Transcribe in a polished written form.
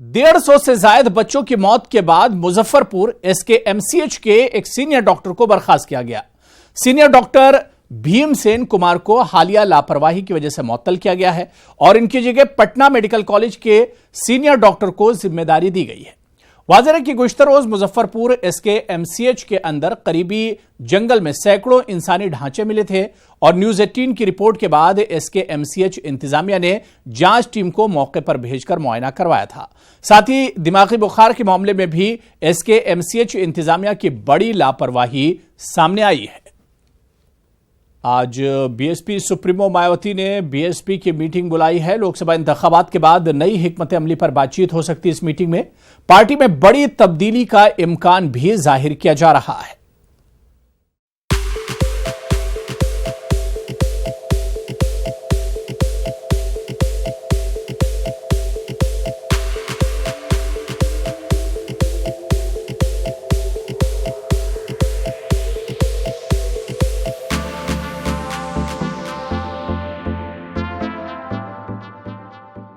150 से ज्यादा बच्चों की मौत के बाद मुजफ्फरपुर एसकेएमसीएच के एक सीनियर डॉक्टर को बर्खास्त किया गया। सीनियर डॉक्टर भीमसेन कुमार को हालिया लापरवाही की वजह से मुअत्तल किया गया है और इनकी जगह पटना मेडिकल कॉलेज के सीनियर डॉक्टर को जिम्मेदारी दी गई है। वाज़ेह है कि गुज़िश्ता रोज मुजफ्फरपुर एसकेएमसीएच के अंदर करीबी जंगल में सैकड़ों इंसानी ढांचे मिले थे और न्यूज 18 की रिपोर्ट के बाद एसकेएमसीएच इंतजामिया ने जांच टीम को मौके पर भेजकर मुआयना करवाया था। साथ ही दिमागी बुखार के मामले में भी एसकेएमसीएच इंतजामिया की बड़ी लापरवाही सामने आई है। आज बीएसपी सुप्रीमो मायावती ने बीएसपी की मीटिंग बुलाई है। लोकसभा इंतखाबात के बाद नई हिकमत अमली पर बातचीत हो सकती है। इस मीटिंग में पार्टी में बड़ी तब्दीली का इम्कान भी जाहिर किया जा रहा है।